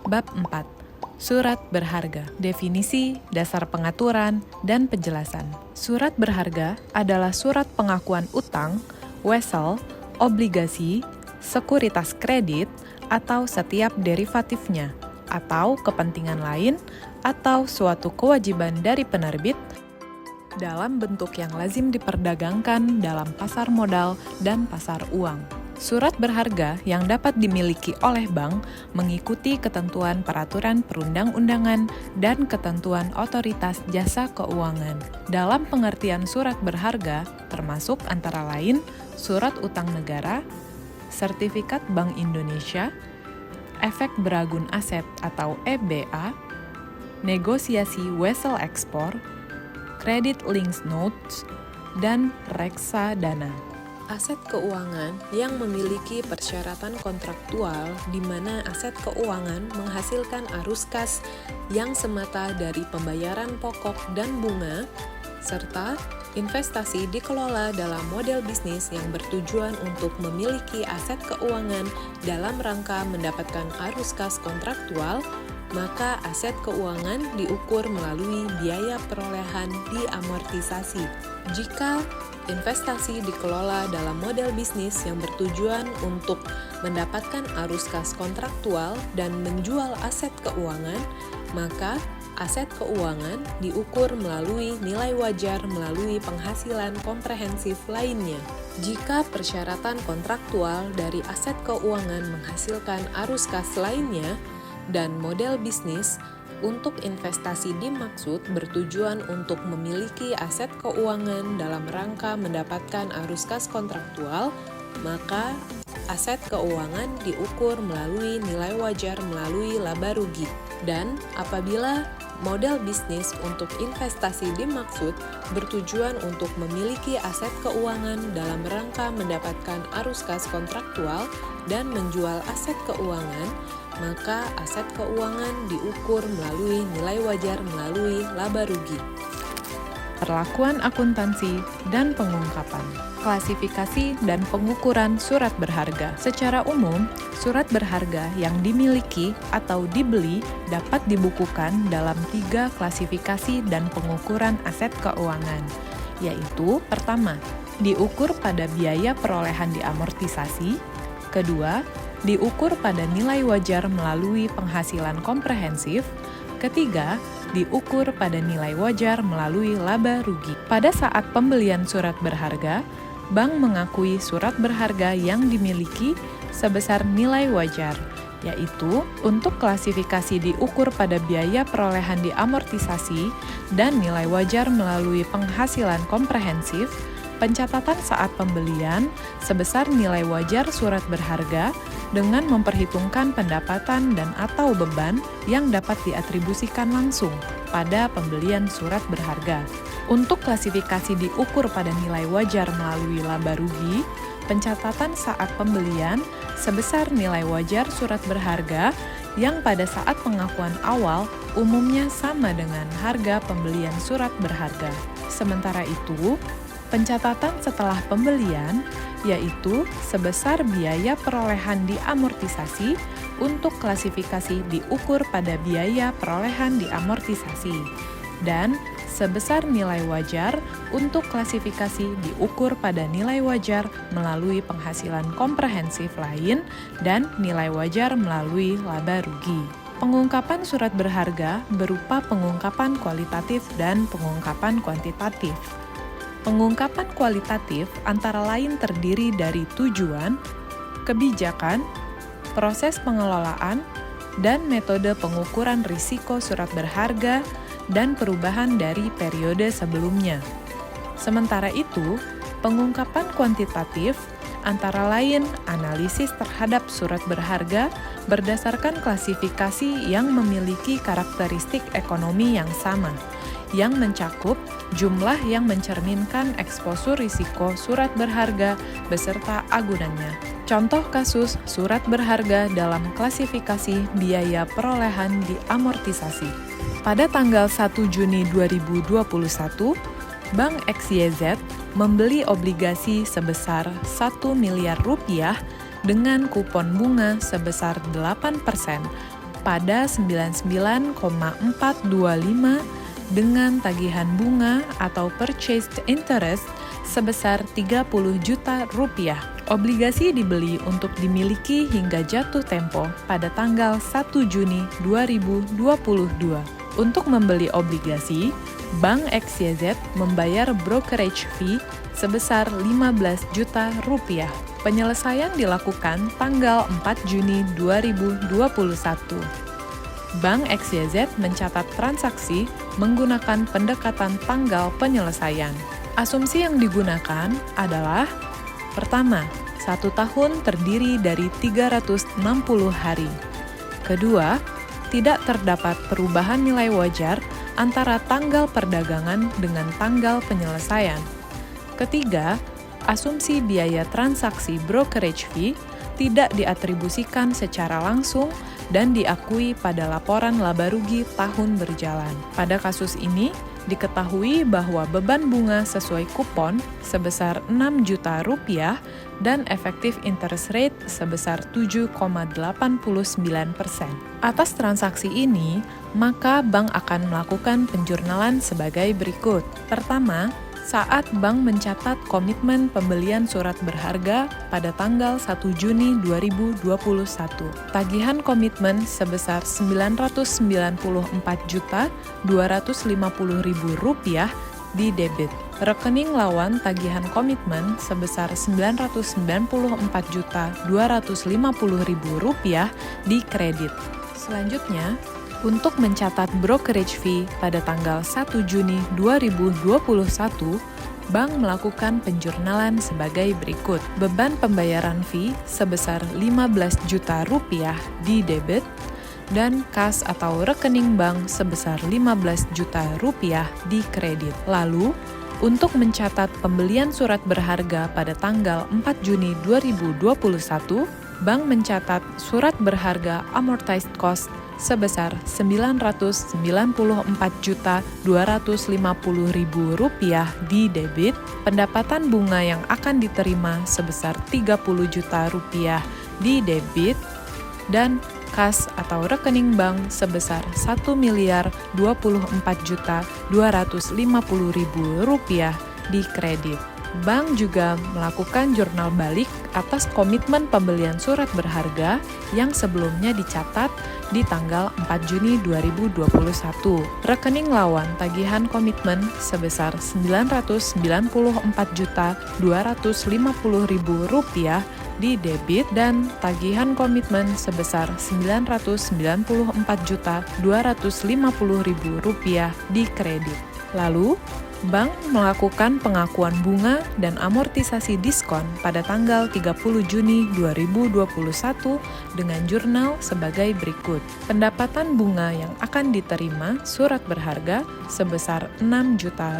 Bab 4. Surat berharga. Definisi, dasar pengaturan, dan penjelasan. Surat berharga adalah surat pengakuan utang, wesel, obligasi, sekuritas kredit, atau setiap derivatifnya, atau kepentingan lain, atau suatu kewajiban dari penerbit dalam bentuk yang lazim diperdagangkan dalam pasar modal dan pasar uang. Surat berharga yang dapat dimiliki oleh bank mengikuti ketentuan peraturan perundang-undangan dan ketentuan otoritas jasa keuangan. Dalam pengertian surat berharga, termasuk antara lain surat utang negara, sertifikat Bank Indonesia, efek beragun aset atau EBA, negosiasi wesel ekspor, credit linked notes, dan reksadana. Aset keuangan yang memiliki persyaratan kontraktual di mana aset keuangan menghasilkan arus kas yang semata dari pembayaran pokok dan bunga, serta investasi dikelola dalam model bisnis yang bertujuan untuk memiliki aset keuangan dalam rangka mendapatkan arus kas kontraktual, maka aset keuangan diukur melalui biaya perolehan diamortisasi. Jika investasi dikelola dalam model bisnis yang bertujuan untuk mendapatkan arus kas kontraktual dan menjual aset keuangan, maka aset keuangan diukur melalui nilai wajar melalui penghasilan komprehensif lainnya. Jika persyaratan kontraktual dari aset keuangan menghasilkan arus kas lainnya, dan model bisnis untuk investasi dimaksud bertujuan untuk memiliki aset keuangan dalam rangka mendapatkan arus kas kontraktual, maka aset keuangan diukur melalui nilai wajar melalui laba rugi. Dan apabila model bisnis untuk investasi dimaksud bertujuan untuk memiliki aset keuangan dalam rangka mendapatkan arus kas kontraktual dan menjual aset keuangan, maka aset keuangan diukur melalui nilai wajar melalui laba rugi. Perlakuan akuntansi dan pengungkapan. Klasifikasi dan pengukuran surat berharga. Secara umum, surat berharga yang dimiliki atau dibeli dapat dibukukan dalam 3 klasifikasi dan pengukuran aset keuangan, yaitu pertama, diukur pada biaya perolehan diamortisasi, kedua, diukur pada nilai wajar melalui penghasilan komprehensif, ketiga, diukur pada nilai wajar melalui laba rugi. Pada saat pembelian surat berharga, bank mengakui surat berharga yang dimiliki sebesar nilai wajar, yaitu untuk klasifikasi diukur pada biaya perolehan diamortisasi dan nilai wajar melalui penghasilan komprehensif. Pencatatan saat pembelian sebesar nilai wajar surat berharga dengan memperhitungkan pendapatan dan atau beban yang dapat diatribusikan langsung pada pembelian surat berharga. Untuk klasifikasi diukur pada nilai wajar melalui laba rugi, pencatatan saat pembelian sebesar nilai wajar surat berharga yang pada saat pengakuan awal umumnya sama dengan harga pembelian surat berharga. Sementara itu, pencatatan setelah pembelian, yaitu sebesar biaya perolehan diamortisasi untuk klasifikasi diukur pada biaya perolehan diamortisasi, dan sebesar nilai wajar untuk klasifikasi diukur pada nilai wajar melalui penghasilan komprehensif lain dan nilai wajar melalui laba rugi. Pengungkapan surat berharga berupa pengungkapan kualitatif dan pengungkapan kuantitatif. Pengungkapan kualitatif antara lain terdiri dari tujuan, kebijakan, proses pengelolaan, dan metode pengukuran risiko surat berharga dan perubahan dari periode sebelumnya. Sementara itu, pengungkapan kuantitatif antara lain analisis terhadap surat berharga berdasarkan klasifikasi yang memiliki karakteristik ekonomi yang sama, yang mencakup jumlah yang mencerminkan eksposur risiko surat berharga beserta agunannya. Contoh kasus surat berharga dalam klasifikasi biaya perolehan diamortisasi. Pada tanggal 1 Juni 2021, Bank XYZ membeli obligasi sebesar 1 miliar rupiah dengan kupon bunga sebesar 8% pada 99,425 dengan tagihan bunga atau purchased interest sebesar 30 juta rupiah. Obligasi dibeli untuk dimiliki hingga jatuh tempo pada tanggal 1 Juni 2022. Untuk membeli obligasi, Bank XYZ membayar brokerage fee sebesar 15 juta rupiah. Penyelesaian dilakukan tanggal 4 Juni 2021. Bank XYZ mencatat transaksi menggunakan pendekatan tanggal penyelesaian. Asumsi yang digunakan adalah: pertama, 1 tahun terdiri dari 360 hari. Kedua, tidak terdapat perubahan nilai wajar antara tanggal perdagangan dengan tanggal penyelesaian. Ketiga, asumsi biaya transaksi brokerage fee tidak diatribusikan secara langsung dan diakui pada laporan laba rugi tahun berjalan. Pada kasus ini, diketahui bahwa beban bunga sesuai kupon sebesar 6 juta rupiah dan efektif interest rate sebesar 7,89%. Atas transaksi ini, maka bank akan melakukan penjurnalan sebagai berikut. Pertama, saat bank mencatat komitmen pembelian surat berharga pada tanggal 1 Juni 2021. Tagihan komitmen sebesar Rp994.250.000 di debit. Rekening lawan tagihan komitmen sebesar Rp994.250.000 di kredit. Selanjutnya, untuk mencatat brokerage fee pada tanggal 1 Juni 2021, bank melakukan penjurnalan sebagai berikut. Beban pembayaran fee sebesar 15 juta rupiah di debit dan kas atau rekening bank sebesar 15 juta rupiah di kredit. Lalu, untuk mencatat pembelian surat berharga pada tanggal 4 Juni 2021, bank mencatat surat berharga amortized cost sebesar Rp994.250.000 di debit, pendapatan bunga yang akan diterima sebesar Rp30 juta di debit, dan kas atau rekening bank sebesar Rp1.024.250.000 di kredit. Bank juga melakukan jurnal balik atas komitmen pembelian surat berharga yang sebelumnya dicatat di tanggal 4 Juni 2021. Rekening lawan tagihan komitmen sebesar Rp994.250.000 di debit dan tagihan komitmen sebesar Rp994.250.000 di kredit. Lalu, bank melakukan pengakuan bunga dan amortisasi diskon pada tanggal 30 Juni 2021 dengan jurnal sebagai berikut. Pendapatan bunga yang akan diterima surat berharga sebesar Rp6 juta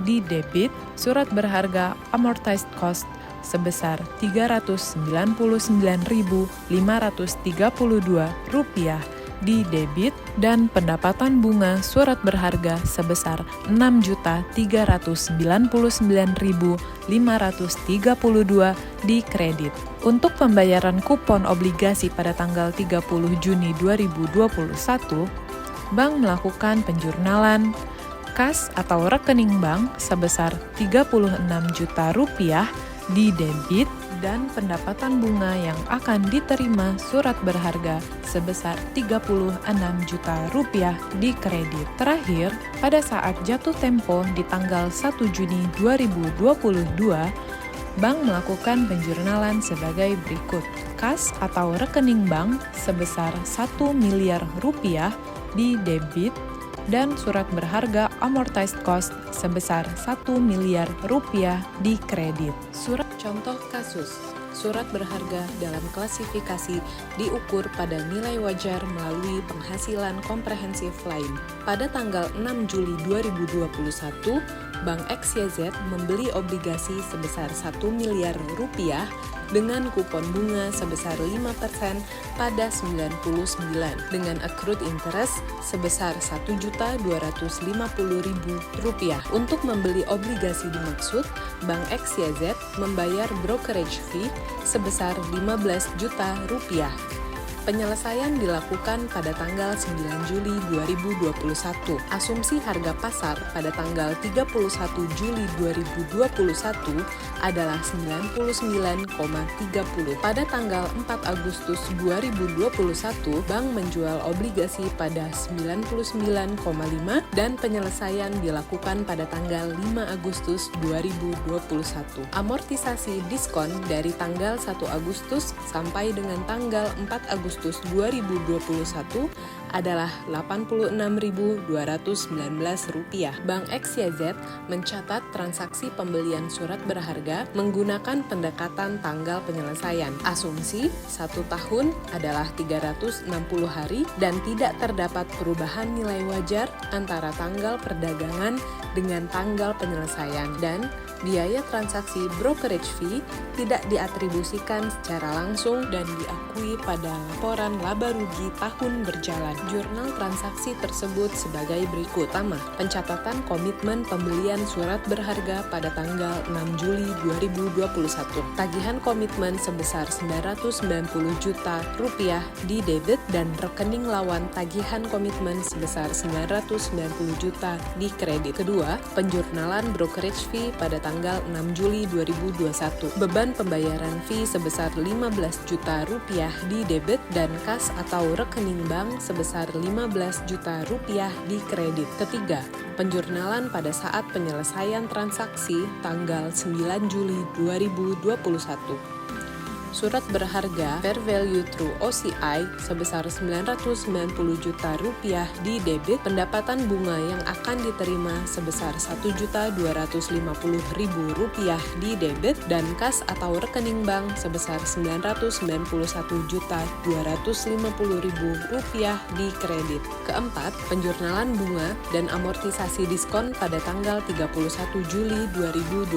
di debit, surat berharga amortized cost sebesar Rp399.532 di debit, dan pendapatan bunga surat berharga sebesar Rp6.399.532 di kredit. Untuk pembayaran kupon obligasi pada tanggal 30 Juni 2021, bank melakukan penjurnalan kas atau rekening bank sebesar Rp36 juta di debit dan pendapatan bunga yang akan diterima surat berharga sebesar Rp36 juta di kredit. Terakhir, pada saat jatuh tempo di tanggal 1 Juni 2022, bank melakukan penjurnalan sebagai berikut. Kas atau rekening bank sebesar Rp1 miliar di debit dan surat berharga amortized cost sebesar Rp1 miliar di kredit. Surat contoh kasus. Surat berharga dalam klasifikasi diukur pada nilai wajar melalui penghasilan komprehensif lain. Pada tanggal 6 Juli 2021, Bank XYZ membeli obligasi sebesar Rp1 miliar dengan kupon bunga sebesar 5% pada 99 dengan accrued interest sebesar Rp1.250.000. Untuk membeli obligasi dimaksud, Bank XYZ membayar brokerage fee sebesar Rp15 juta. Penyelesaian dilakukan pada tanggal 9 Juli 2021. Asumsi harga pasar pada tanggal 31 Juli 2021 adalah 99,30. Pada tanggal 4 Agustus 2021, bank menjual obligasi pada 99,5 dan penyelesaian dilakukan pada tanggal 5 Agustus 2021. Amortisasi diskon dari tanggal 1 Agustus sampai dengan tanggal 4 Agustus 2021 adalah Rp86.219. Bank XYZ mencatat transaksi pembelian surat berharga menggunakan pendekatan tanggal penyelesaian. Asumsi 1 tahun adalah 360 hari dan tidak terdapat perubahan nilai wajar antara tanggal perdagangan dengan tanggal penyelesaian, dan biaya transaksi brokerage fee tidak diatribusikan secara langsung dan diakui pada laporan laba rugi tahun berjalan. Jurnal transaksi tersebut sebagai berikut. Pertama, pencatatan komitmen pembelian surat berharga pada tanggal 6 Juli 2021. Tagihan komitmen sebesar Rp990 juta di debit dan rekening lawan tagihan komitmen sebesar Rp990 juta di kredit. Kedua, penjurnalan brokerage fee pada tanggal 6 Juli 2021. Beban pembayaran fee sebesar Rp15 juta di debit dan kas atau rekening bank sebesar Rp15 juta di kredit. Ketiga, penjurnalan pada saat penyelesaian transaksi tanggal 9 Juli 2021. Surat berharga fair value through OCI sebesar Rp990 juta di debit, pendapatan bunga yang akan diterima sebesar Rp1.250.000 di debit, dan kas atau rekening bank sebesar Rp991.250.000 di kredit. Keempat, penjurnalan bunga dan amortisasi diskon pada tanggal 31 Juli 2021.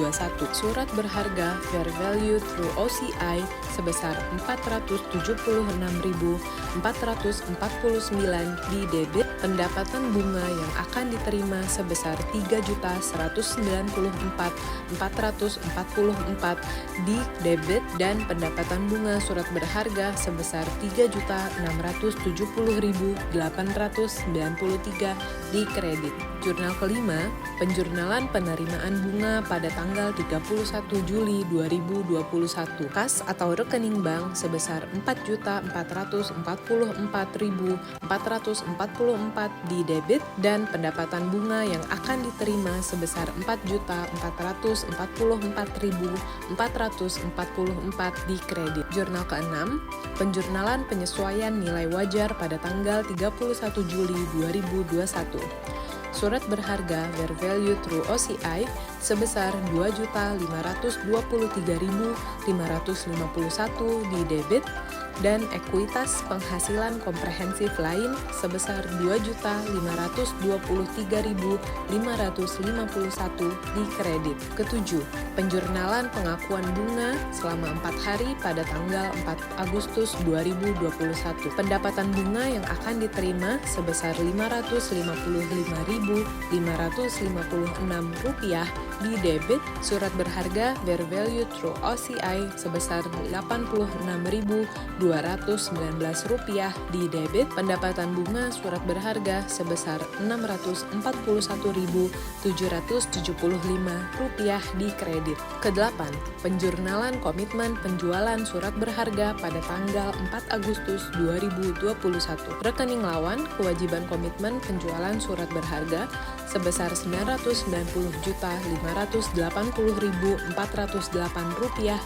Surat berharga fair value through OCI sebesar Rp476.449 di debit, pendapatan bunga yang akan diterima sebesar Rp3.194.444 di debit, dan pendapatan bunga surat berharga sebesar Rp3.670.893 di kredit. Jurnal kelima, penjurnalan penerimaan bunga pada tanggal 31 Juli 2021. Kas atau rekening bank sebesar Rp4.444.444 di debit, dan pendapatan bunga yang akan diterima sebesar Rp4.444.444 di kredit. Jurnal keenam, penjurnalan penyesuaian nilai wajar pada tanggal 31 Juli 2021. Surat berharga fair value through OCI sebesar Rp2.523.551 di debit, dan ekuitas penghasilan komprehensif lain sebesar Rp2.523.551 di kredit. Ketujuh, penjurnalan pengakuan bunga selama 4 hari pada tanggal 4 Agustus 2021. Pendapatan bunga yang akan diterima sebesar Rp555.556 di debit. Surat berharga fair value through OCI sebesar Rp80.219 di debit. Pendapatan bunga surat berharga sebesar Rp644.775 di kredit. Kedelapan, penjurnalan komitmen penjualan surat berharga pada tanggal 4 Agustus 2021. Rekening lawan kewajiban komitmen penjualan surat berharga sebesar Rp990.408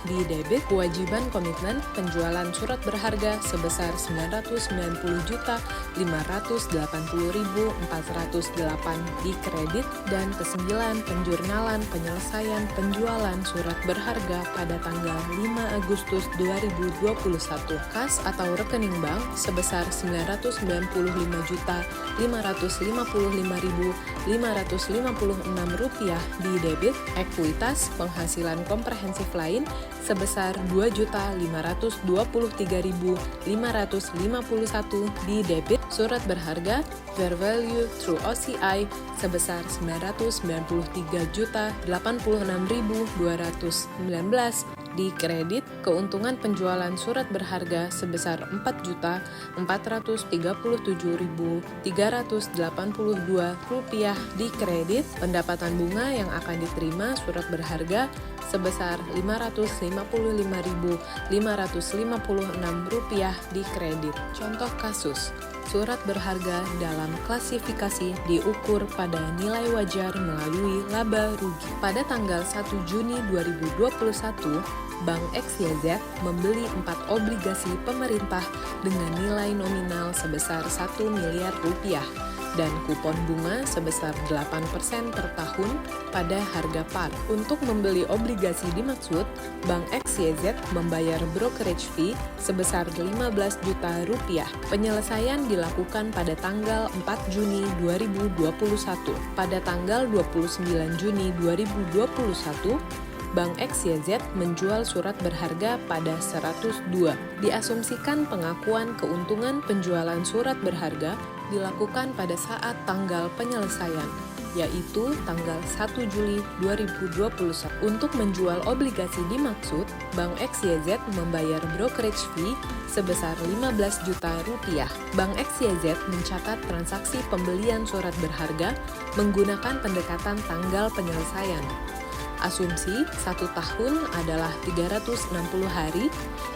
di debit. Kewajiban komitmen penjualan surat berharga sebesar Rp990.580.408 di kredit. Dan kesembilan, penjurnalan penyelesaian penjualan surat berharga pada tanggal 5 Agustus 2021. Kas atau rekening bank sebesar Rp995.555.556 di debit. Ekuitas penghasilan komprehensif lain sebesar Rp2.523.551 di debit. Surat berharga fair value through OCI sebesar Rp993.086.219 di kredit. Keuntungan penjualan surat berharga sebesar Rp4.437.382 di kredit. Pendapatan bunga yang akan diterima surat berharga sebesar Rp555.556 di kredit. Contoh kasus, surat berharga dalam klasifikasi diukur pada nilai wajar melalui laba rugi. Pada tanggal 1 Juni 2021, Bank XYZ membeli 4 obligasi pemerintah dengan nilai nominal sebesar Rp1 miliar dan kupon bunga sebesar 8% per tahun pada harga par. Untuk membeli obligasi dimaksud, Bank XYZ membayar brokerage fee sebesar Rp15 juta. Penyelesaian dilakukan pada tanggal 4 Juni 2021. Pada tanggal 29 Juni 2021, Bank XYZ menjual surat berharga pada 102. Diasumsikan pengakuan keuntungan penjualan surat berharga dilakukan pada saat tanggal penyelesaian, yaitu tanggal 1 Juli 2021. Untuk menjual obligasi dimaksud, Bank XYZ membayar brokerage fee sebesar Rp15 juta. Bank XYZ mencatat transaksi pembelian surat berharga menggunakan pendekatan tanggal penyelesaian. Asumsi 1 tahun adalah 360 hari,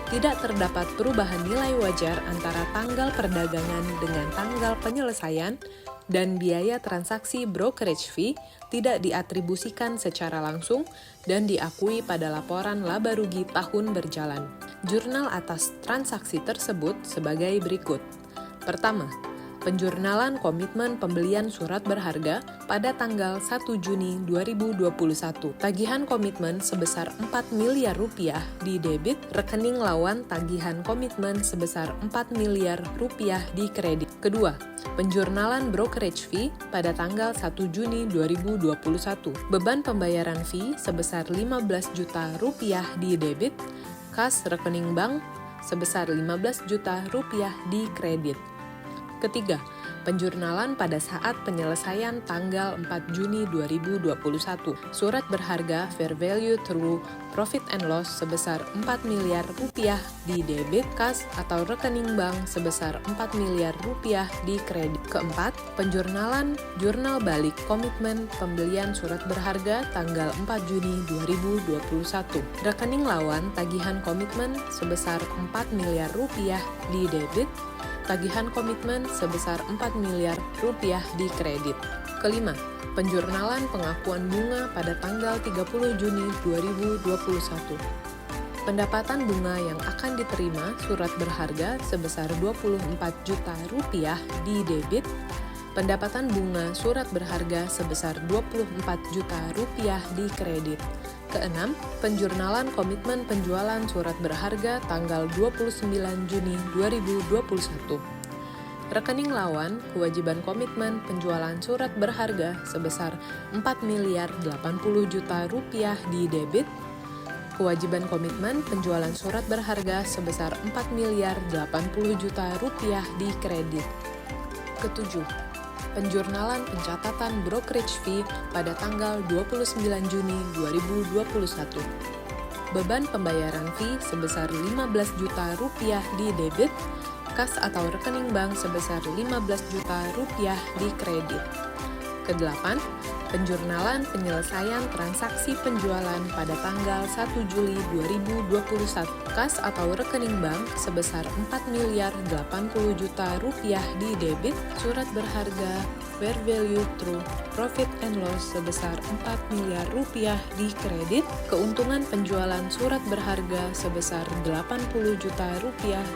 tidak terdapat perubahan nilai wajar antara tanggal perdagangan dengan tanggal penyelesaian, dan biaya transaksi brokerage fee tidak diatribusikan secara langsung dan diakui pada laporan laba rugi tahun berjalan. Jurnal atas transaksi tersebut sebagai berikut. Pertama, penjurnalan komitmen pembelian surat berharga pada tanggal 1 Juni 2021. Tagihan komitmen sebesar Rp4 miliar di debit, rekening lawan tagihan komitmen sebesar Rp4 miliar di kredit. Kedua, penjurnalan brokerage fee pada tanggal 1 Juni 2021. Beban pembayaran fee sebesar Rp15 juta di debit, kas rekening bank sebesar Rp15 juta di kredit. Ketiga, penjurnalan pada saat penyelesaian tanggal 4 Juni 2021. Surat berharga fair value through profit and loss sebesar Rp4 miliar di debit, kas atau rekening bank sebesar Rp4 miliar di kredit. Keempat, penjurnalan jurnal balik komitmen pembelian surat berharga tanggal 4 Juni 2021. Rekening lawan tagihan komitmen sebesar Rp4 miliar di debit, tagihan komitmen sebesar Rp4 miliar di kredit. Kelima, penjurnalan pengakuan bunga pada tanggal 30 Juni 2021. Pendapatan bunga yang akan diterima surat berharga sebesar Rp24 juta di debit, pendapatan bunga surat berharga sebesar Rp24 juta di kredit. Keenam, penjurnalan komitmen penjualan surat berharga tanggal 29 Juni 2021. Rekening lawan kewajiban komitmen penjualan surat berharga sebesar Rp4 miliar 80 juta di debit, kewajiban komitmen penjualan surat berharga sebesar Rp4 miliar 80 juta di kredit. Ketujuh, penjurnalan pencatatan brokerage fee pada tanggal 29 Juni 2021. Beban pembayaran fee sebesar Rp15 juta di debit, kas atau rekening bank sebesar Rp15 juta di kredit. Kedelapan, penjurnalan penyelesaian transaksi penjualan pada tanggal 1 Juli 2021. Kas atau rekening bank sebesar Rp4 miliar 80 juta di debit, surat berharga fair value through profit and loss sebesar Rp4 miliar di kredit, keuntungan penjualan surat berharga sebesar Rp80 juta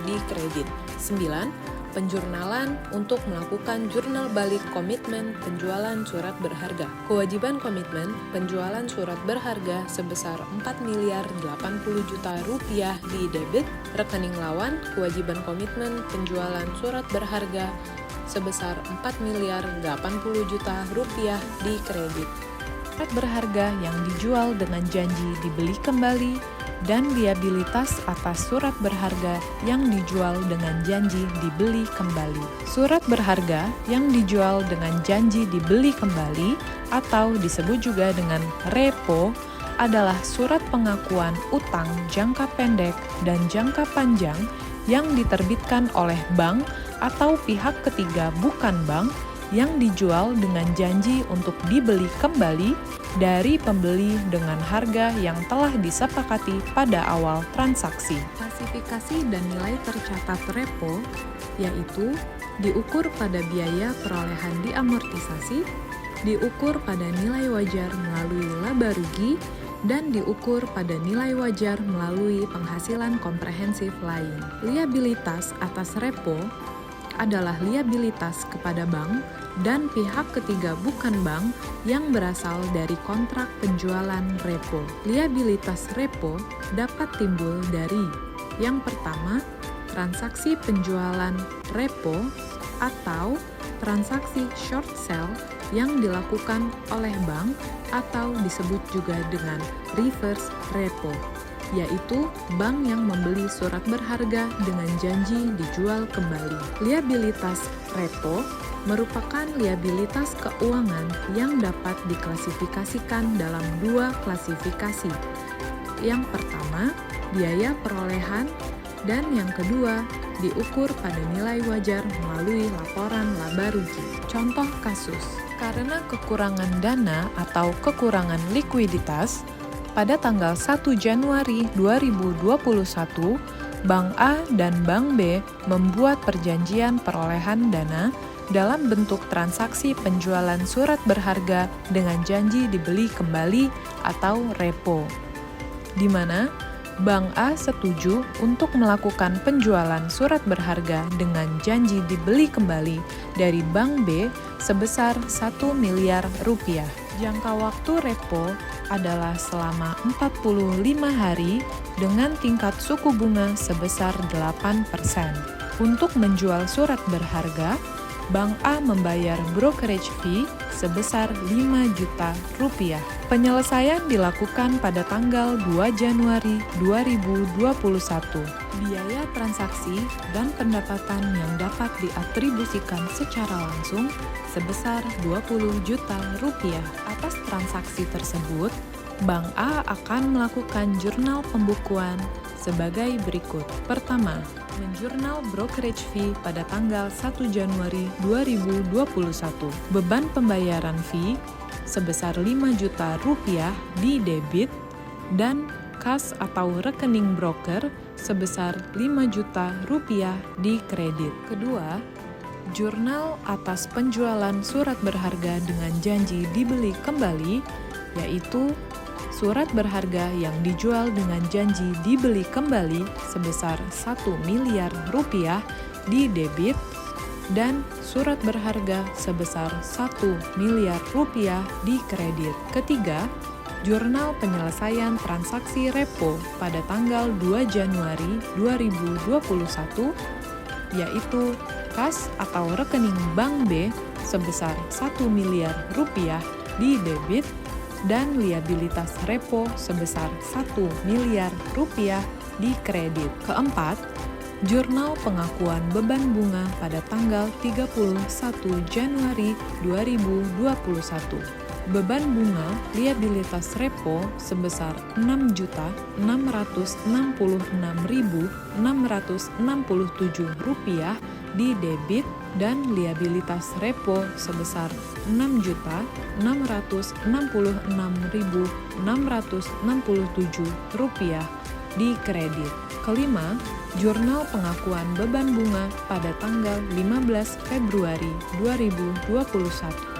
di kredit. 9. Penjurnalan untuk melakukan jurnal balik komitmen penjualan surat berharga. Kewajiban komitmen penjualan surat berharga sebesar Rp4 miliar 80 juta di debit, rekening lawan kewajiban komitmen penjualan surat berharga sebesar Rp4 miliar 80 juta di kredit. Surat berharga yang dijual dengan janji dibeli kembali dan liabilitas atas surat berharga yang dijual dengan janji dibeli kembali. Surat berharga yang dijual dengan janji dibeli kembali atau disebut juga dengan repo adalah surat pengakuan utang jangka pendek dan jangka panjang yang diterbitkan oleh bank atau pihak ketiga bukan bank yang dijual dengan janji untuk dibeli kembali dari pembeli dengan harga yang telah disepakati pada awal transaksi. Klasifikasi dan nilai tercatat repo yaitu diukur pada biaya perolehan diamortisasi, diukur pada nilai wajar melalui laba rugi, dan diukur pada nilai wajar melalui penghasilan komprehensif lain. Liabilitas atas repo adalah liabilitas kepada bank dan pihak ketiga bukan bank yang berasal dari kontrak penjualan repo. Liabilitas repo dapat timbul dari yang pertama, transaksi penjualan repo atau transaksi short sell yang dilakukan oleh bank atau disebut juga dengan reverse repo, yaitu bank yang membeli surat berharga dengan janji dijual kembali. Liabilitas repo merupakan liabilitas keuangan yang dapat diklasifikasikan dalam dua klasifikasi. Yang pertama, biaya perolehan, dan yang kedua, diukur pada nilai wajar melalui laporan laba rugi. Contoh kasus, karena kekurangan dana atau kekurangan likuiditas, pada tanggal 1 Januari 2021, Bank A dan Bank B membuat perjanjian perolehan dana dalam bentuk transaksi penjualan surat berharga dengan janji dibeli kembali atau repo, di mana Bank A setuju untuk melakukan penjualan surat berharga dengan janji dibeli kembali dari Bank B sebesar 1 miliar rupiah. Jangka waktu repo adalah selama 45 hari dengan tingkat suku bunga sebesar 8%. Untuk menjual surat berharga, Bank A membayar brokerage fee sebesar 5 juta rupiah. Penyelesaian dilakukan pada tanggal 2 Januari 2021. Biaya transaksi dan pendapatan yang dapat diatribusikan secara langsung sebesar 20 juta rupiah. Atas transaksi tersebut, Bank A akan melakukan jurnal pembukuan sebagai berikut. Pertama, menjurnal brokerage fee pada tanggal 1 Januari 2021. Beban pembayaran fee sebesar 5 juta rupiah di debit dan kas atau rekening broker sebesar 5 juta rupiah di kredit. Kedua, jurnal atas penjualan surat berharga dengan janji dibeli kembali, yaitu surat berharga yang dijual dengan janji dibeli kembali sebesar 1 miliar rupiah di debit dan surat berharga sebesar 1 miliar rupiah di kredit. Ketiga, jurnal penyelesaian transaksi repo pada tanggal 2 Januari 2021, yaitu kas atau rekening Bank B sebesar 1 miliar rupiah di debit dan liabilitas repo sebesar 1 miliar rupiah di kredit. Keempat, jurnal pengakuan beban bunga pada tanggal 31 Januari 2021. Beban bunga liabilitas repo sebesar 6.666.667 rupiah di debit dan liabilitas repo sebesar 6.666.667 rupiah di kredit. Kelima, jurnal pengakuan beban bunga pada tanggal 15 Februari 2021.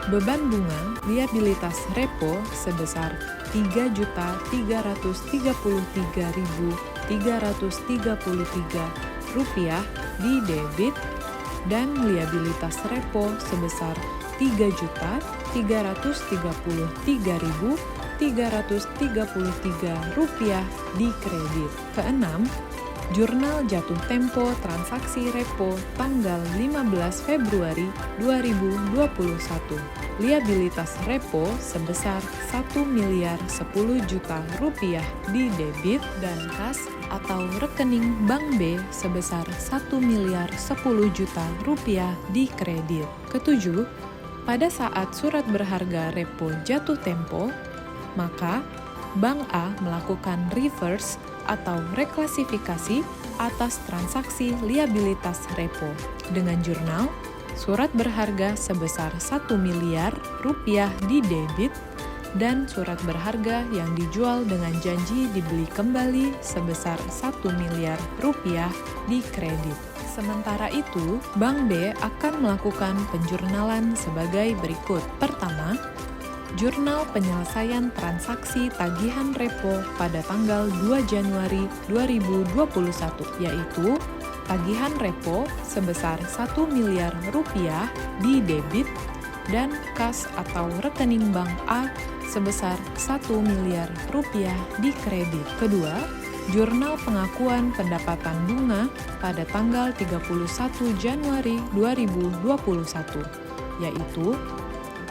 Beban bunga liabilitas repo sebesar 3.333.333 rupiah di debit dan liabilitas repo sebesar 3.333.333 rupiah di kredit. Keenam, jurnal jatuh tempo transaksi repo tanggal 15 Februari 2021. Liabilitas repo sebesar 1 miliar 10 juta rupiah di debit dan kas atau rekening Bank B sebesar 1 miliar 10 juta rupiah di kredit. Ketujuh, pada saat surat berharga repo jatuh tempo, maka Bank A melakukan reverse atau reklasifikasi atas transaksi liabilitas repo dengan jurnal surat berharga sebesar 1 miliar rupiah di debit dan surat berharga yang dijual dengan janji dibeli kembali sebesar 1 miliar rupiah di kredit. Sementara itu, Bank B akan melakukan penjurnalan sebagai berikut. Pertama, Jurnal penyelesaian transaksi tagihan repo pada tanggal 2 Januari 2021, yaitu tagihan repo sebesar 1 miliar rupiah di debit dan kas atau rekening Bank A sebesar 1 miliar rupiah di kredit. Kedua, Jurnal pengakuan pendapatan bunga pada tanggal 31 Januari 2021, yaitu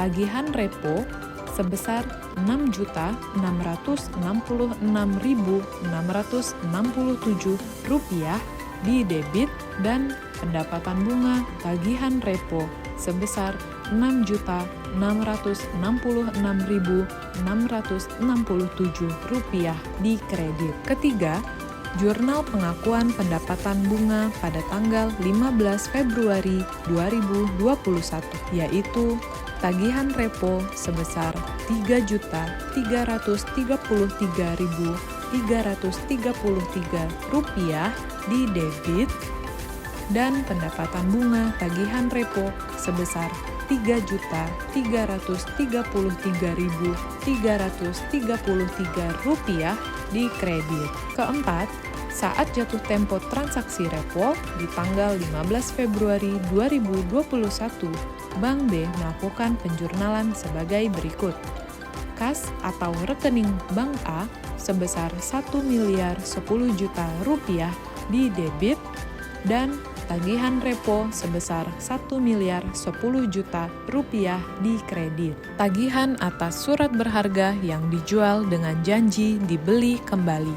tagihan repo sebesar Rp6.666.667 di debit dan pendapatan bunga tagihan repo sebesar Rp6.666.667 di kredit. Ketiga, Jurnal pengakuan pendapatan bunga pada tanggal 15 Februari 2021, yaitu tagihan repo sebesar Rp3.333.333 di debit dan pendapatan bunga tagihan repo sebesar Rp3.333.333 di kredit. Keempat, saat jatuh tempo transaksi repo di tanggal 15 Februari 2021, Bank B melakukan penjurnalan sebagai berikut. Kas atau rekening Bank A sebesar Rp1.010.000.000 di debit dan tagihan repo sebesar Rp1.010.000.000 di kredit. Tagihan atas surat berharga yang dijual dengan janji dibeli kembali.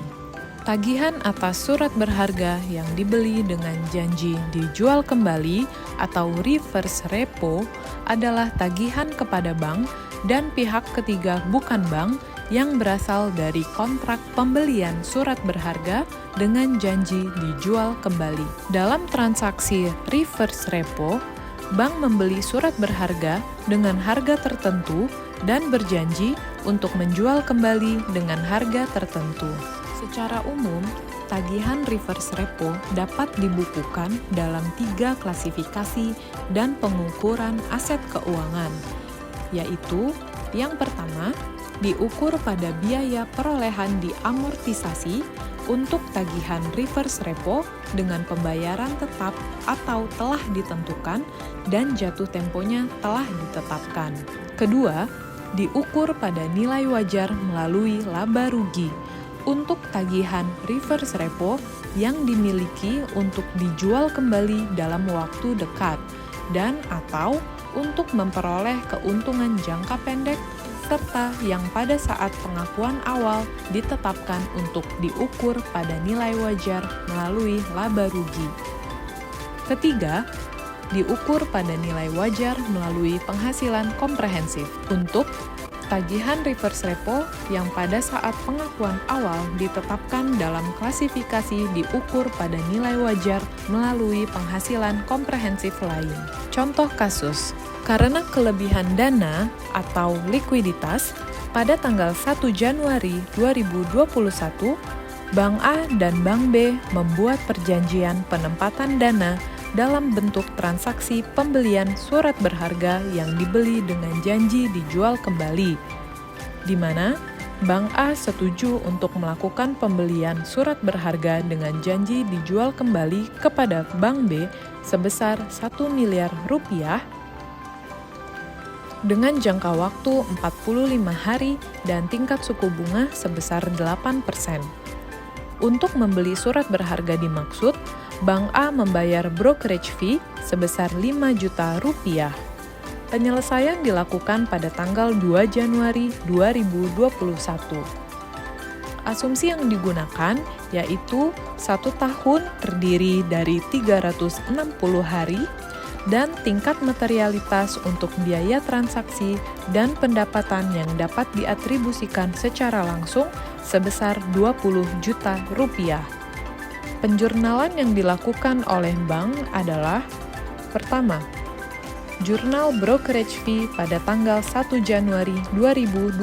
Tagihan atas surat berharga yang dibeli dengan janji dijual kembali atau reverse repo adalah tagihan kepada bank dan pihak ketiga bukan bank yang berasal dari kontrak pembelian surat berharga dengan janji dijual kembali. Dalam transaksi reverse repo, bank membeli surat berharga dengan harga tertentu dan berjanji untuk menjual kembali dengan harga tertentu. Secara umum, tagihan reverse repo dapat dibukukan dalam 3 klasifikasi dan pengukuran aset keuangan, yaitu yang pertama, diukur pada biaya perolehan diamortisasi untuk tagihan reverse repo dengan pembayaran tetap atau telah ditentukan dan jatuh temponya telah ditetapkan. Kedua, diukur pada nilai wajar melalui laba rugi untuk tagihan reverse repo yang dimiliki untuk dijual kembali dalam waktu dekat dan atau untuk memperoleh keuntungan jangka pendek serta yang pada saat pengakuan awal ditetapkan untuk diukur pada nilai wajar melalui laba rugi. Ketiga, diukur pada nilai wajar melalui penghasilan komprehensif untuk tagihan reverse repo yang pada saat pengakuan awal ditetapkan dalam klasifikasi diukur pada nilai wajar melalui penghasilan komprehensif lain. Contoh kasus, karena kelebihan dana atau likuiditas, pada tanggal 1 Januari 2021, Bank A dan Bank B membuat perjanjian penempatan dana dalam bentuk transaksi pembelian surat berharga yang dibeli dengan janji dijual kembali, di mana Bank A setuju untuk melakukan pembelian surat berharga dengan janji dijual kembali kepada Bank B sebesar 1 miliar rupiah dengan jangka waktu 45 hari dan tingkat suku bunga sebesar 8%. Untuk membeli surat berharga dimaksud, Bank A membayar brokerage fee sebesar 5 juta rupiah. Penyelesaian dilakukan pada tanggal 2 Januari 2021. Asumsi yang digunakan yaitu 1 tahun terdiri dari 360 hari dan tingkat materialitas untuk biaya transaksi dan pendapatan yang dapat diatribusikan secara langsung sebesar 20 juta rupiah. Penjurnalan yang dilakukan oleh bank adalah: pertama, jurnal brokerage fee pada tanggal 1 Januari 2021,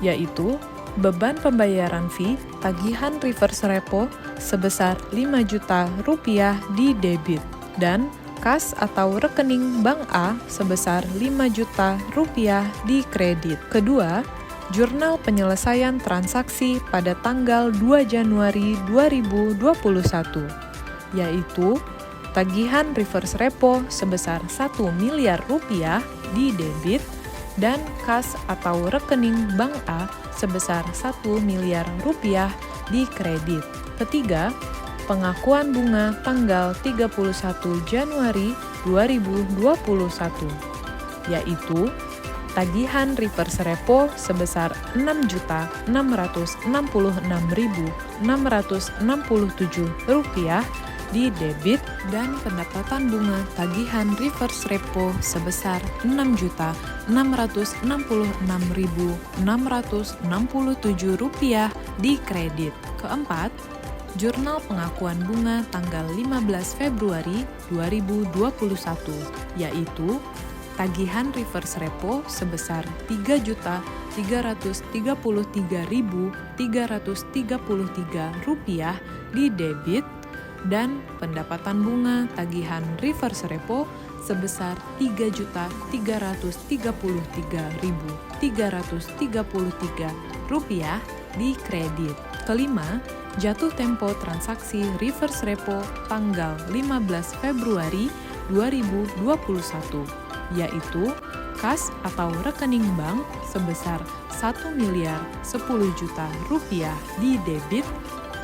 yaitu beban pembayaran fee tagihan reverse repo sebesar 5 juta rupiah di debit dan kas atau rekening Bank A sebesar 5 juta rupiah di kredit. Kedua, jurnal penyelesaian transaksi pada tanggal 2 Januari 2021, yaitu tagihan reverse repo sebesar 1 miliar rupiah di debit dan kas atau rekening Bank A sebesar 1 miliar rupiah di kredit. Ketiga, pengakuan bunga tanggal 31 Januari 2021, yaitu tagihan reverse repo sebesar 6.666.667 rupiah di debit dan pendapatan bunga tagihan reverse repo sebesar 6.666.667 rupiah di kredit. Keempat, jurnal pengakuan bunga tanggal 15 Februari 2021, yaitu tagihan reverse repo sebesar 3.333.333 rupiah di debit dan pendapatan bunga tagihan reverse repo sebesar 3.333.333 rupiah di kredit. Kelima, jatuh tempo transaksi reverse repo tanggal 15 Februari 2021, yaitu kas atau rekening bank sebesar 1 miliar 10 juta rupiah di debit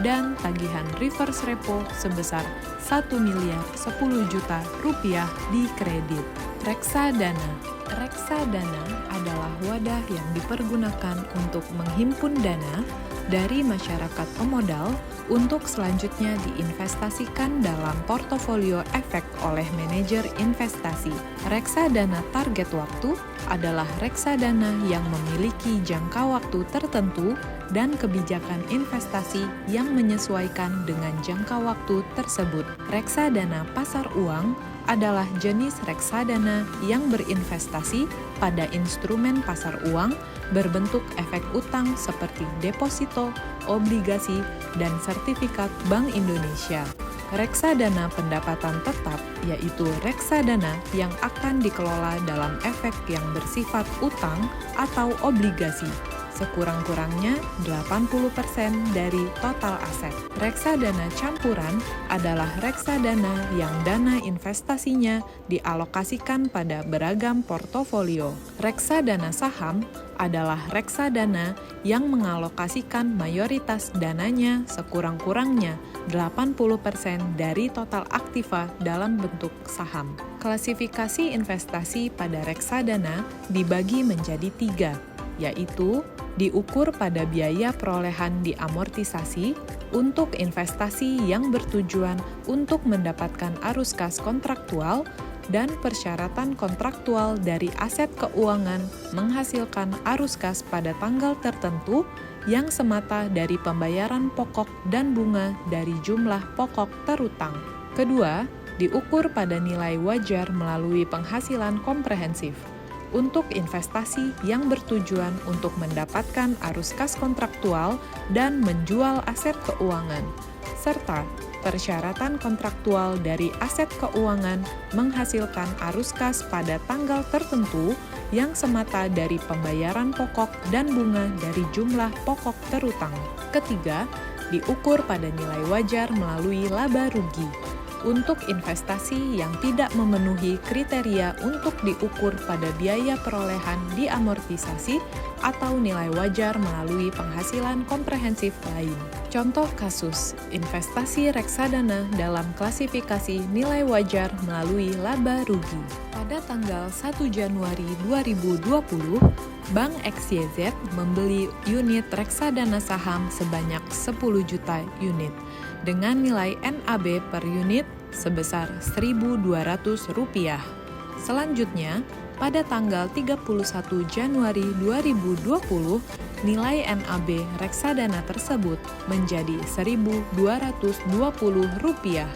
dan tagihan reverse repo sebesar 1 miliar 10 juta rupiah di kredit. Reksadana. Reksadana adalah wadah yang dipergunakan untuk menghimpun dana dari masyarakat pemodal untuk selanjutnya diinvestasikan dalam portofolio efek oleh manajer investasi. Reksadana target waktu adalah reksadana yang memiliki jangka waktu tertentu dan kebijakan investasi yang menyesuaikan dengan jangka waktu tersebut. Reksadana pasar uang adalah jenis reksadana yang berinvestasi pada instrumen pasar uang berbentuk efek utang seperti deposito, obligasi, dan sertifikat Bank Indonesia. Reksadana pendapatan tetap yaitu reksadana yang akan dikelola dalam efek yang bersifat utang atau obligasi, sekurang-kurangnya 80% dari total aset. Reksadana campuran adalah reksadana yang dana investasinya dialokasikan pada beragam portofolio. Reksadana saham adalah reksadana yang mengalokasikan mayoritas dananya sekurang-kurangnya 80% dari total aktiva dalam bentuk saham. Klasifikasi investasi pada reksadana dibagi menjadi 3, yaitu diukur pada biaya perolehan diamortisasi untuk investasi yang bertujuan untuk mendapatkan arus kas kontraktual dan persyaratan kontraktual dari aset keuangan menghasilkan arus kas pada tanggal tertentu yang semata dari pembayaran pokok dan bunga dari jumlah pokok terutang. Kedua, diukur pada nilai wajar melalui penghasilan komprehensif untuk investasi yang bertujuan untuk mendapatkan arus kas kontraktual dan menjual aset keuangan, serta persyaratan kontraktual dari aset keuangan menghasilkan arus kas pada tanggal tertentu yang semata dari pembayaran pokok dan bunga dari jumlah pokok terutang. Ketiga, diukur pada nilai wajar melalui laba rugi untuk investasi yang tidak memenuhi kriteria untuk diukur pada biaya perolehan diamortisasi atau nilai wajar melalui penghasilan komprehensif lain. Contoh kasus investasi reksadana dalam klasifikasi nilai wajar melalui laba rugi. Pada tanggal 1 Januari 2020, Bank XYZ membeli unit reksadana saham sebanyak 10 juta unit dengan nilai NAB per unit sebesar Rp1.200. Selanjutnya, pada tanggal 31 Januari 2020, nilai NAB reksadana tersebut menjadi Rp1.220.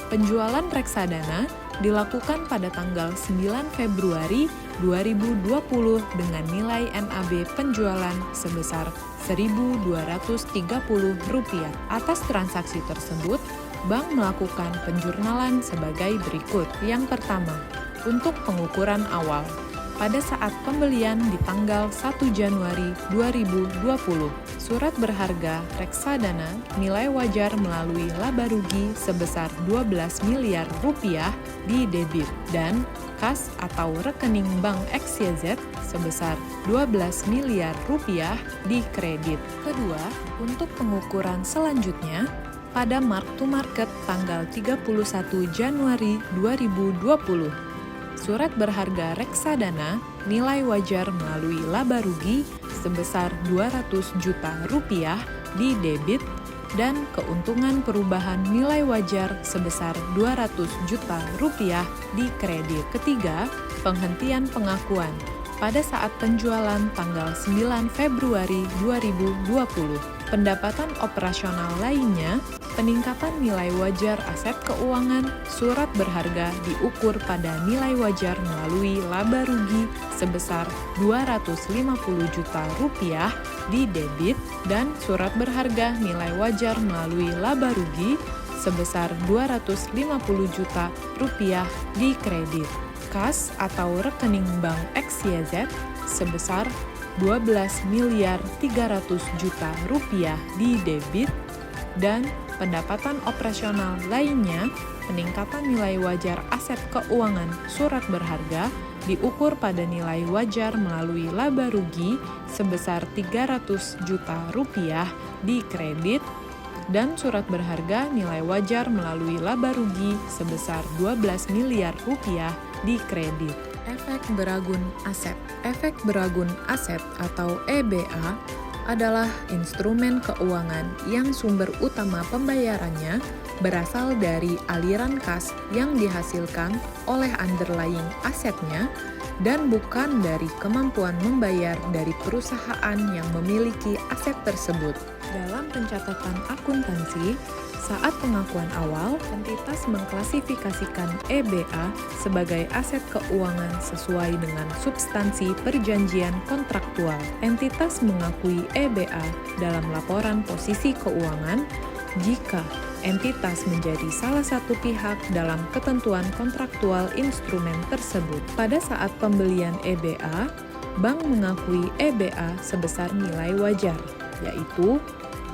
Penjualan reksadana dilakukan pada tanggal 9 Februari 2020 dengan nilai NAB penjualan sebesar Rp1.230. Atas transaksi tersebut, bank melakukan penjurnalan sebagai berikut. Yang pertama, untuk pengukuran awal, pada saat pembelian di tanggal 1 Januari 2020, surat berharga reksadana nilai wajar melalui laba rugi sebesar Rp12 miliar di debit dan kas atau rekening bank XYZ sebesar Rp12 miliar di kredit. Kedua, untuk pengukuran selanjutnya, pada mark to market tanggal 31 Januari 2020, surat berharga reksadana nilai wajar melalui laba rugi sebesar Rp200 juta di debit dan keuntungan perubahan nilai wajar sebesar Rp200 juta di kredit. Ketiga, penghentian pengakuan pada saat penjualan tanggal 9 Februari 2020. Pendapatan operasional lainnya, peningkatan nilai wajar aset keuangan, surat berharga diukur pada nilai wajar melalui laba rugi sebesar Rp250 juta di debit dan surat berharga nilai wajar melalui laba rugi sebesar Rp250 juta di kredit. Kas atau rekening bank XYZ sebesar Rp12 miliar 300 juta di debit dan pendapatan operasional lainnya, peningkatan nilai wajar aset keuangan surat berharga diukur pada nilai wajar melalui laba rugi sebesar Rp300 juta di kredit dan surat berharga nilai wajar melalui laba rugi sebesar Rp12 miliar di kredit. Efek beragun aset. Efek beragun aset atau EBA adalah instrumen keuangan yang sumber utama pembayarannya berasal dari aliran kas yang dihasilkan oleh underlying asetnya dan bukan dari kemampuan membayar dari perusahaan yang memiliki aset tersebut. Dalam pencatatan akuntansi, saat pengakuan awal, entitas mengklasifikasikan EBA sebagai aset keuangan sesuai dengan substansi perjanjian kontraktual. Entitas mengakui EBA dalam laporan posisi keuangan jika entitas menjadi salah satu pihak dalam ketentuan kontraktual instrumen tersebut. Pada saat pembelian EBA, bank mengakui EBA sebesar nilai wajar, yaitu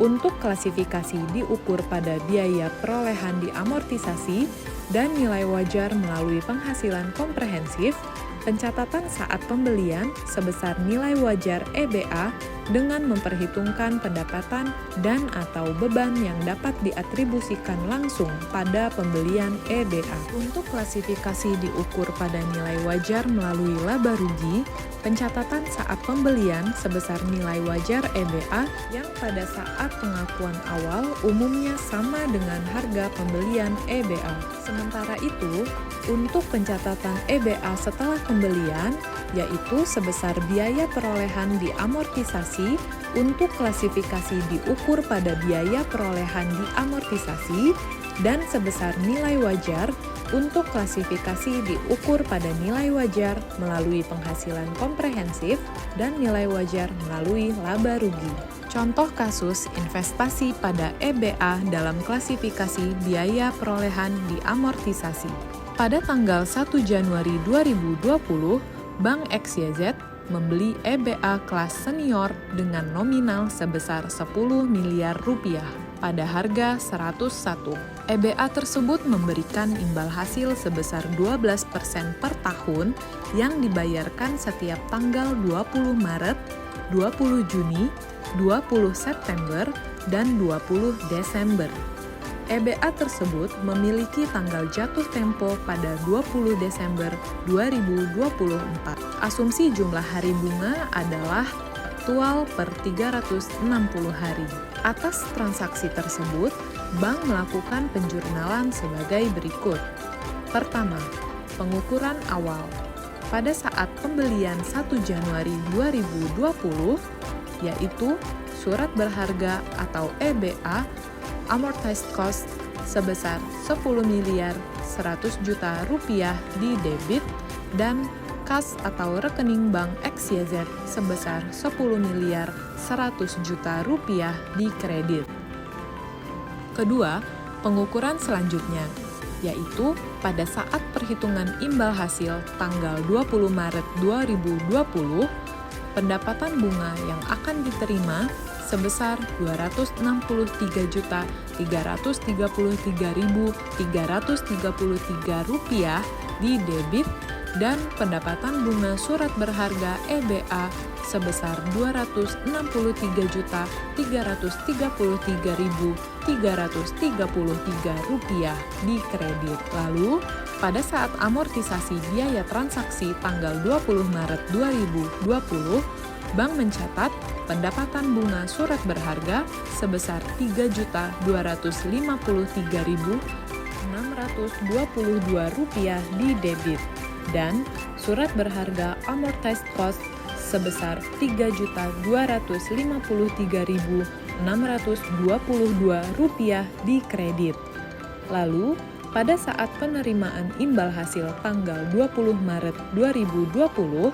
untuk klasifikasi diukur pada biaya perolehan diamortisasi dan nilai wajar melalui penghasilan komprehensif, pencatatan saat pembelian sebesar nilai wajar EBA dengan memperhitungkan pendapatan dan atau beban yang dapat diatribusikan langsung pada pembelian EBA. Untuk klasifikasi diukur pada nilai wajar melalui laba rugi, pencatatan saat pembelian sebesar nilai wajar EBA yang pada saat pengakuan awal umumnya sama dengan harga pembelian EBA. Sementara itu, untuk pencatatan EBA setelah pembelian, yaitu sebesar biaya perolehan diamortisasi, untuk klasifikasi diukur pada biaya perolehan diamortisasi, dan sebesar nilai wajar untuk klasifikasi diukur pada nilai wajar melalui penghasilan komprehensif dan nilai wajar melalui laba rugi. Contoh kasus investasi pada EBA dalam klasifikasi biaya perolehan diamortisasi. Pada tanggal 1 Januari 2020, Bank XYZ membeli EBA kelas senior dengan nominal sebesar Rp10 miliar pada harga 101. EBA tersebut memberikan imbal hasil sebesar 12% per tahun yang dibayarkan setiap tanggal 20 Maret, 20 Juni, 20 September, dan 20 Desember. EBA tersebut memiliki tanggal jatuh tempo pada 20 Desember 2024. Asumsi jumlah hari bunga adalah aktual per 360 hari. Atas transaksi tersebut, bank melakukan penjurnalan sebagai berikut. Pertama, pengukuran awal. Pada saat pembelian 1 Januari 2020, yaitu surat berharga atau EBA, amortized cost sebesar 10 miliar 100 juta rupiah di debit dan kas atau rekening bank XYZ sebesar 10 miliar 100 juta rupiah di kredit. Kedua, pengukuran selanjutnya, yaitu pada saat perhitungan imbal hasil tanggal 20 Maret 2020, pendapatan bunga yang akan diterima sebesar Rp263.333.333 di debit dan pendapatan bunga surat berharga EBA sebesar Rp263.333.333 di kredit. Lalu, pada saat amortisasi biaya transaksi tanggal 20 Maret 2020, bank mencatat pendapatan bunga surat berharga sebesar Rp3.253.622 di debit dan surat berharga amortized cost sebesar Rp3.253.622 di kredit. Lalu, pada saat penerimaan imbal hasil tanggal 20 Maret 2020,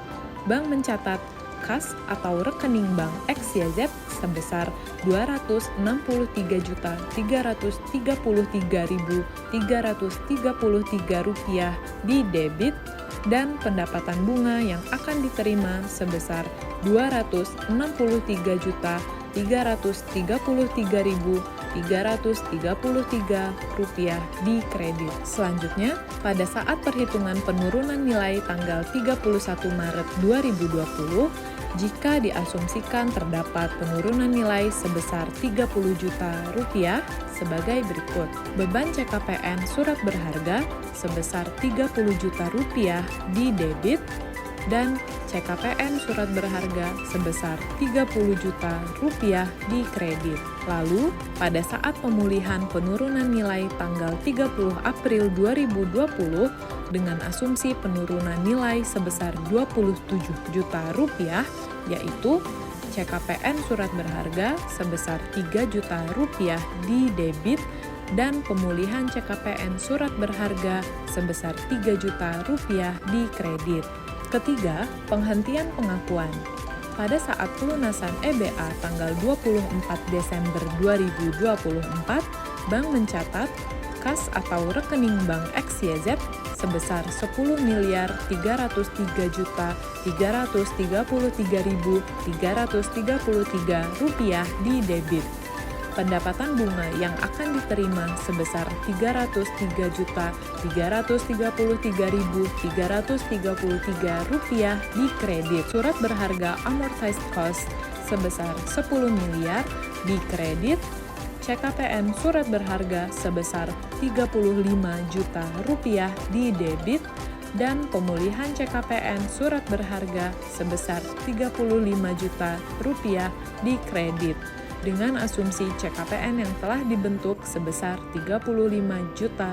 bank mencatat kas atau rekening bank XYZ sebesar Rp263.333.333 di debit dan pendapatan bunga yang akan diterima sebesar Rp263.333.333 di kredit. Selanjutnya, pada saat perhitungan penurunan nilai tanggal 31 Maret 2020, jika diasumsikan terdapat penurunan nilai sebesar Rp30 juta sebagai berikut. Beban CKPN surat berharga sebesar Rp30 juta di debit dan CKPN surat berharga sebesar Rp30 juta di kredit. Lalu, pada saat pemulihan penurunan nilai tanggal 30 April 2020 dengan asumsi penurunan nilai sebesar Rp27 juta, yaitu CKPN surat berharga sebesar Rp3 juta di debit dan pemulihan CKPN surat berharga sebesar Rp3 juta di kredit. Ketiga, penghentian pengakuan. Pada saat pelunasan EBA tanggal 24 Desember 2024, bank mencatat kas atau rekening bank XYZ sebesar Rp10.303.333.333 di debit. Pendapatan bunga yang akan diterima sebesar Rp333.333.333 di kredit. Surat berharga amortized cost sebesar 10 miliar di kredit. CKPN surat berharga sebesar Rp35 juta di debit dan pemulihan CKPN surat berharga sebesar Rp35 juta di kredit dengan asumsi CKPN yang telah dibentuk sebesar Rp35 juta.